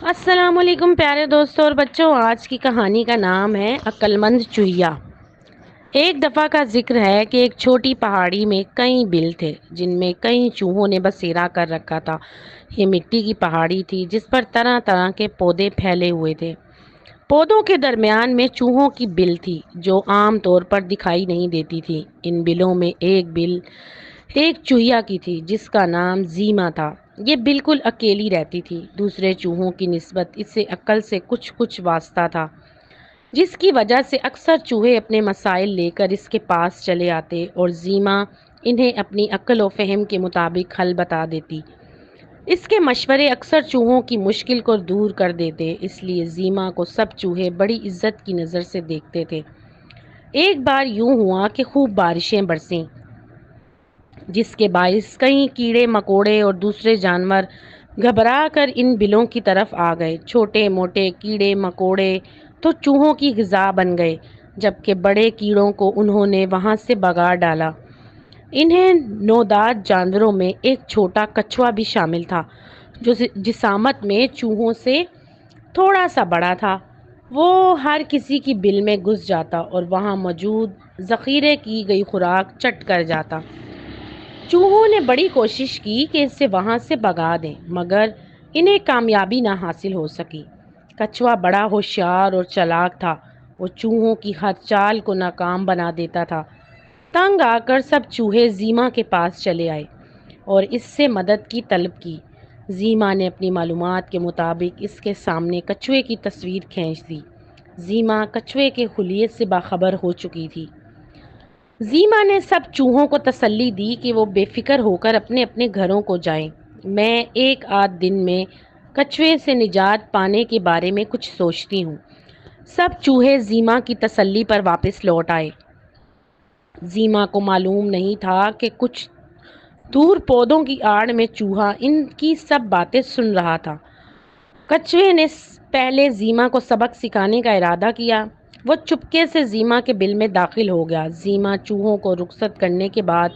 السلام علیکم پیارے دوستوں اور بچوں، آج کی کہانی کا نام ہے عقلمند چوہیا۔ ایک دفعہ کا ذکر ہے کہ ایک چھوٹی پہاڑی میں کئی بل تھے جن میں کئی چوہوں نے بسیرا کر رکھا تھا۔ یہ مٹی کی پہاڑی تھی جس پر طرح طرح کے پودے پھیلے ہوئے تھے۔ پودوں کے درمیان میں چوہوں کی بل تھی جو عام طور پر دکھائی نہیں دیتی تھی۔ ان بلوں میں ایک بل ایک چوہیا کی تھی جس کا نام زیما تھا۔ یہ بالکل اکیلی رہتی تھی، دوسرے چوہوں کی نسبت اسے عقل سے کچھ واسطہ تھا، جس کی وجہ سے اکثر چوہے اپنے مسائل لے کر اس کے پاس چلے آتے اور زیما انہیں اپنی عقل و فہم کے مطابق حل بتا دیتی۔ اس کے مشورے اکثر چوہوں کی مشکل کو دور کر دیتے، اس لیے زیما کو سب چوہے بڑی عزت کی نظر سے دیکھتے تھے۔ ایک بار یوں ہوا کہ خوب بارشیں برسیں، جس کے باعث کئی کیڑے مکوڑے اور دوسرے جانور گھبرا کر ان بلوں کی طرف آ گئے۔ چھوٹے موٹے کیڑے مکوڑے تو چوہوں کی غذا بن گئے، جبکہ بڑے کیڑوں کو انہوں نے وہاں سے بھگا ڈالا۔ انہیں نودات جانوروں میں ایک چھوٹا کچھوا بھی شامل تھا جو جسامت میں چوہوں سے تھوڑا سا بڑا تھا۔ وہ ہر کسی کی بل میں گھس جاتا اور وہاں موجود ذخیرے کی گئی خوراک چٹ کر جاتا۔ چوہوں نے بڑی کوشش کی کہ اسے وہاں سے بھگا دیں، مگر انہیں کامیابی نہ حاصل ہو سکی۔ کچھوا بڑا ہوشیار اور چالاک تھا، وہ چوہوں کی ہر چال کو ناکام بنا دیتا تھا۔ تنگ آ کر سب چوہے زیما کے پاس چلے آئے اور اس سے مدد کی طلب کی۔ زیما نے اپنی معلومات کے مطابق اس کے سامنے کچھوے کی تصویر کھینچ دی۔ زیما کچھوے کے حلیے سے باخبر ہو چکی تھی۔ زیما نے سب چوہوں کو تسلی دی کہ وہ بے فکر ہو کر اپنے اپنے گھروں کو جائیں۔ میں ایک آدھ دن میں کچھوے سے نجات پانے کے بارے میں کچھ سوچتی ہوں۔ سب چوہے زیما کی تسلی پر واپس لوٹ آئے۔ زیما کو معلوم نہیں تھا کہ کچھ دور پودوں کی آڑ میں چوہا ان کی سب باتیں سن رہا تھا۔ کچھوے نے پہلے زیما کو سبق سکھانے کا ارادہ کیا۔ وہ چپکے سے زیما کے بل میں داخل ہو گیا۔ زیما چوہوں کو رخصت کرنے کے بعد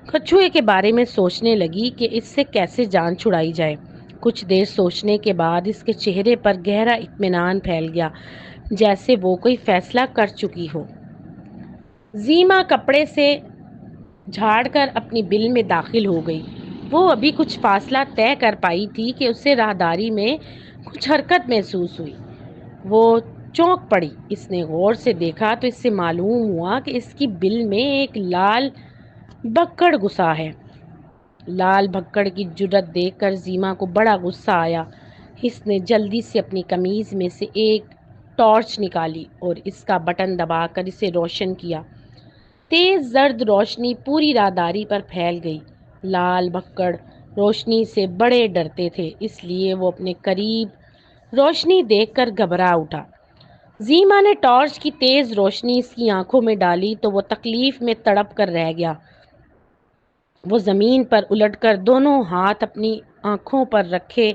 کچھوے کے بارے میں سوچنے لگی کہ اس سے کیسے جان چھڑائی جائے۔ کچھ دیر سوچنے کے بعد اس کے چہرے پر گہرا اطمینان پھیل گیا، جیسے وہ کوئی فیصلہ کر چکی ہو۔ زیما کپڑے سے جھاڑ کر اپنی بل میں داخل ہو گئی۔ وہ ابھی کچھ فاصلہ طے کر پائی تھی کہ اسے راہداری میں کچھ حرکت محسوس ہوئی۔ وہ چونک پڑی۔ اس نے غور سے دیکھا تو اس سے معلوم ہوا کہ اس کی بل میں ایک لال بھگڑ گھسا ہے۔ لال بھگڑ کی جرأت دیکھ کر زیما کو بڑا غصہ آیا۔ اس نے جلدی سے اپنی قمیض میں سے ایک ٹارچ نکالی اور اس کا بٹن دبا کر اسے روشن کیا۔ تیز زرد روشنی پوری راہداری پر پھیل گئی۔ لال بھگڑ روشنی سے بڑے ڈرتے تھے، اس لیے وہ اپنے قریب روشنی دیکھ کر گھبرا اٹھا۔ زیما نے ٹارچ کی تیز روشنی اس کی آنکھوں میں ڈالی تو وہ تکلیف میں تڑپ کر رہ گیا۔ وہ زمین پر الٹ کر دونوں ہاتھ اپنی آنکھوں پر رکھے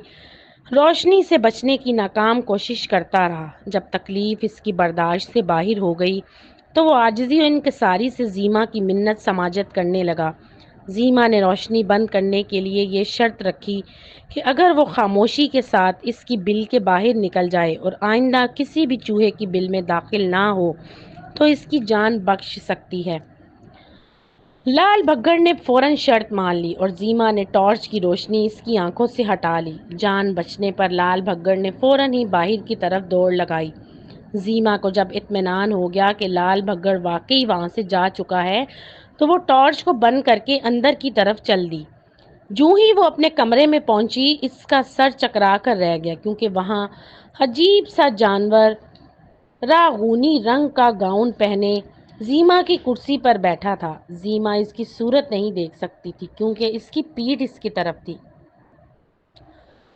روشنی سے بچنے کی ناکام کوشش کرتا رہا۔ جب تکلیف اس کی برداشت سے باہر ہو گئی تو وہ عاجزی و انکساری سے زیما کی منت سماجت کرنے لگا۔ زیما نے روشنی بند کرنے کے لیے یہ شرط رکھی کہ اگر وہ خاموشی کے ساتھ اس کی بل کے باہر نکل جائے اور آئندہ کسی بھی چوہے کی بل میں داخل نہ ہو تو اس کی جان بخش سکتی ہے۔ لال بھگڑ نے فوراً شرط مان لی اور زیما نے ٹارچ کی روشنی اس کی آنکھوں سے ہٹا لی۔ جان بچنے پر لال بھگڑ نے فوراً ہی باہر کی طرف دوڑ لگائی۔ زیما کو جب اطمینان ہو گیا کہ لال بھگڑ واقعی وہاں سے جا چکا ہے تو وہ ٹارچ کو بند کر کے اندر کی طرف چل دی۔ جوں ہی وہ اپنے کمرے میں پہنچی، اس کا سر چکرا کر رہ گیا کیونکہ وہاں عجیب سا جانور راغونی رنگ کا گاؤن پہنے زیما کی کرسی پر بیٹھا تھا۔ زیما اس کی صورت نہیں دیکھ سکتی تھی کیونکہ اس کی پیٹھ اس کی طرف تھی۔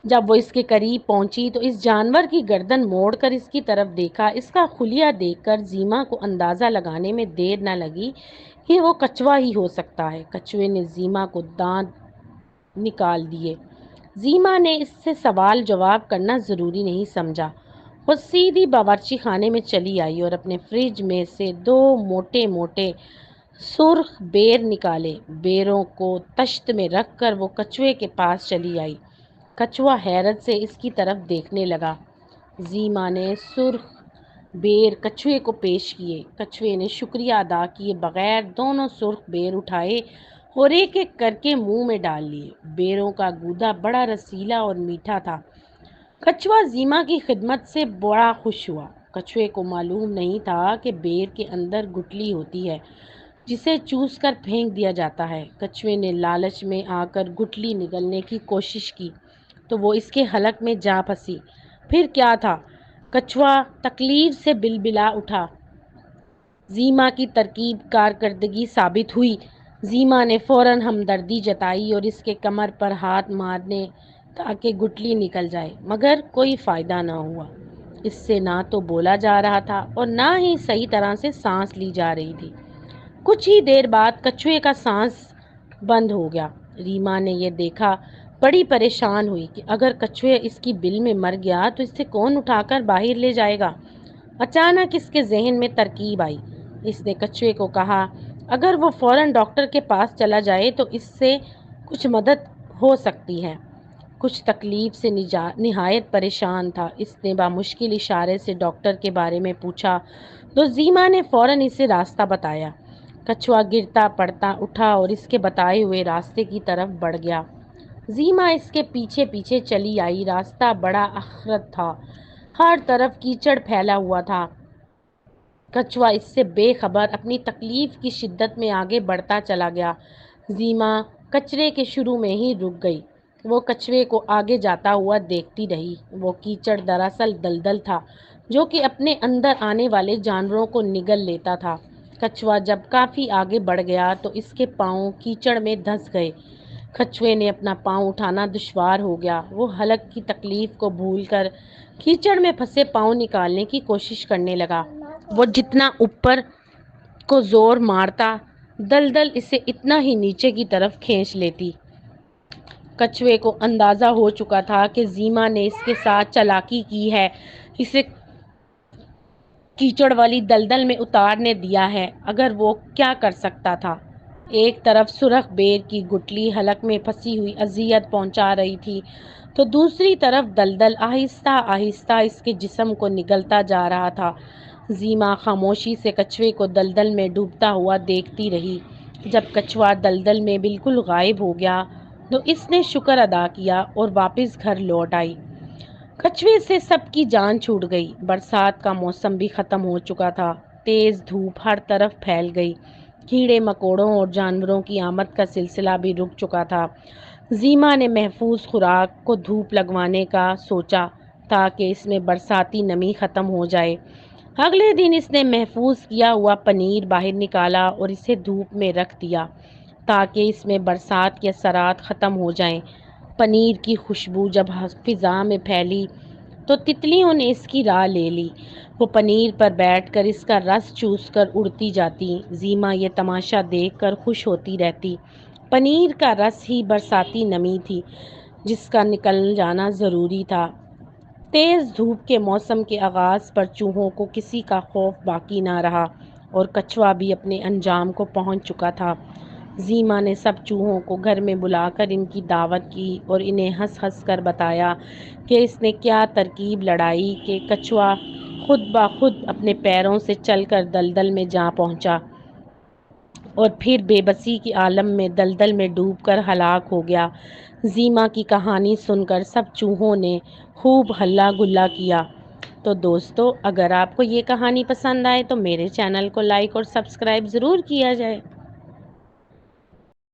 جب وہ اس کے قریب پہنچی تو اس جانور کی گردن موڑ کر اس کی طرف دیکھا۔ اس کا خلیہ دیکھ کر زیما کو اندازہ لگانے میں دیر نہ لگی کہ وہ کچھوا ہی ہو سکتا ہے۔ کچھوے نے زیما کو دانت نکال دیے۔ زیما نے اس سے سوال جواب کرنا ضروری نہیں سمجھا۔ وہ سیدھی باورچی خانے میں چلی آئی اور اپنے فریج میں سے دو موٹے موٹے سرخ بیر نکالے۔ بیروں کو تشت میں رکھ کر وہ کچھوے کے پاس چلی آئی۔ کچھوا حیرت سے اس کی طرف دیکھنے لگا۔ زیما نے سرخ بیر کچھوے کو پیش کیے۔ کچھوے نے شکریہ ادا کیے بغیر دونوں سرخ بیر اٹھائے اور ایک ایک کر کے منہ میں ڈال لیے۔ بیروں کا گودا بڑا رسیلا اور میٹھا تھا۔ کچھوا زیما کی خدمت سے بڑا خوش ہوا۔ کچھوے کو معلوم نہیں تھا کہ بیر کے اندر گٹلی ہوتی ہے جسے چوس کر پھینک دیا جاتا ہے۔ کچھوے نے لالچ میں آ کر گٹلی نگلنے کی کوشش کی تو وہ اس کے حلق میں جا پھنسی۔ پھر کیا تھا؟ کچھوا تکلیف سے بلبلا اٹھا۔ زیما کی ترکیب کارکردگی ثابت ہوئی۔ زیما نے فوراً ہمدردی جتائی اور اس کے کمر پر ہاتھ مارنے تاکہ گٹلی نکل جائے، مگر کوئی فائدہ نہ ہوا۔ اس سے نہ تو بولا جا رہا تھا اور نہ ہی صحیح طرح سے سانس لی جا رہی تھی۔ کچھ ہی دیر بعد کچھوے کا سانس بند ہو گیا۔ ریما نے یہ دیکھا، بڑی پریشان ہوئی کہ اگر کچھوے اس کی بل میں مر گیا تو اسے کون اٹھا کر باہر لے جائے گا۔ اچانک اس کے ذہن میں ترکیب آئی۔ اس نے کچھوے کو کہا اگر وہ فوراً ڈاکٹر کے پاس چلا جائے تو اس سے کچھ مدد ہو سکتی ہے۔ کچھ تکلیف سے نہایت پریشان تھا۔ اس نے بامشکل اشارے سے ڈاکٹر کے بارے میں پوچھا تو زیما نے فوراً اسے راستہ بتایا۔ کچھوا گرتا پڑتا اٹھا اور اس کے بتائے ہوئے راستے کی طرف بڑھ گیا۔ زیما اس کے پیچھے پیچھے چلی آئی۔ راستہ بڑا اخرت تھا، ہر طرف کیچڑ پھیلا ہوا تھا۔ کچھوا اس سے بے خبر اپنی تکلیف کی شدت میں آگے بڑھتا چلا گیا۔ زیما کچرے کے شروع میں ہی رک گئی۔ وہ کچھوے کو آگے جاتا ہوا دیکھتی رہی۔ وہ کیچڑ دراصل دلدل تھا جو کہ اپنے اندر آنے والے جانوروں کو نگل لیتا تھا۔ کچھوا جب کافی آگے بڑھ گیا تو اس کے پاؤں کیچڑ میں دھنس گئے۔ کچھوے نے اپنا پاؤں اٹھانا دشوار ہو گیا۔ وہ حلق کی تکلیف کو بھول کر کیچڑ میں پھنسے پاؤں نکالنے کی کوشش کرنے لگا۔ وہ جتنا اوپر کو زور مارتا دلدل اسے اتنا ہی نیچے کی طرف کھینچ لیتی۔ کچھوے کو اندازہ ہو چکا تھا کہ زیما نے اس کے ساتھ چالاکی کی ہے، اسے کیچڑ والی دلدل میں اتارنے دیا ہے۔ اگر وہ کیا کر سکتا تھا؟ ایک طرف سرخ بیر کی گٹلی حلق میں پھنسی ہوئی اذیت پہنچا رہی تھی تو دوسری طرف دلدل آہستہ آہستہ اس کے جسم کو نگلتا جا رہا تھا۔ زیما خاموشی سے کچھوے کو دلدل میں ڈوبتا ہوا دیکھتی رہی۔ جب کچھوا دلدل میں بالکل غائب ہو گیا تو اس نے شکر ادا کیا اور واپس گھر لوٹ آئی۔ کچھوے سے سب کی جان چھوٹ گئی۔ برسات کا موسم بھی ختم ہو چکا تھا۔ تیز دھوپ ہر طرف پھیل گئی۔ کیڑے مکوڑوں اور جانوروں کی آمد کا سلسلہ بھی رک چکا تھا۔ زیما نے محفوظ خوراک کو دھوپ لگوانے کا سوچا تاکہ اس میں برساتی نمی ختم ہو جائے۔ اگلے دن اس نے محفوظ کیا ہوا پنیر باہر نکالا اور اسے دھوپ میں رکھ دیا تاکہ اس میں برسات کے اثرات ختم ہو جائیں۔ پنیر کی خوشبو جب فضا میں پھیلی تو تتلیوں نے اس کی راہ لے لی۔ وہ پنیر پر بیٹھ کر اس کا رس چوس کر اڑتی جاتی۔ زیما یہ تماشا دیکھ کر خوش ہوتی رہتی۔ پنیر کا رس ہی برساتی نمی تھی جس کا نکل جانا ضروری تھا۔ تیز دھوپ کے موسم کے آغاز پر چوہوں کو کسی کا خوف باقی نہ رہا اور کچھوا بھی اپنے انجام کو پہنچ چکا تھا۔ زیما نے سب چوہوں کو گھر میں بلا کر ان کی دعوت کی اور انہیں ہنس ہنس کر بتایا کہ اس نے کیا ترکیب لڑائی کہ کچھوا خود بخود اپنے پیروں سے چل کر دلدل میں جا پہنچا اور پھر بے بسی کے عالم میں دلدل میں ڈوب کر ہلاک ہو گیا۔ زیما کی کہانی سن کر سب چوہوں نے خوب ہلا گلا کیا۔ تو دوستو، اگر آپ کو یہ کہانی پسند آئے تو میرے چینل کو لائک اور سبسکرائب ضرور کیا جائے۔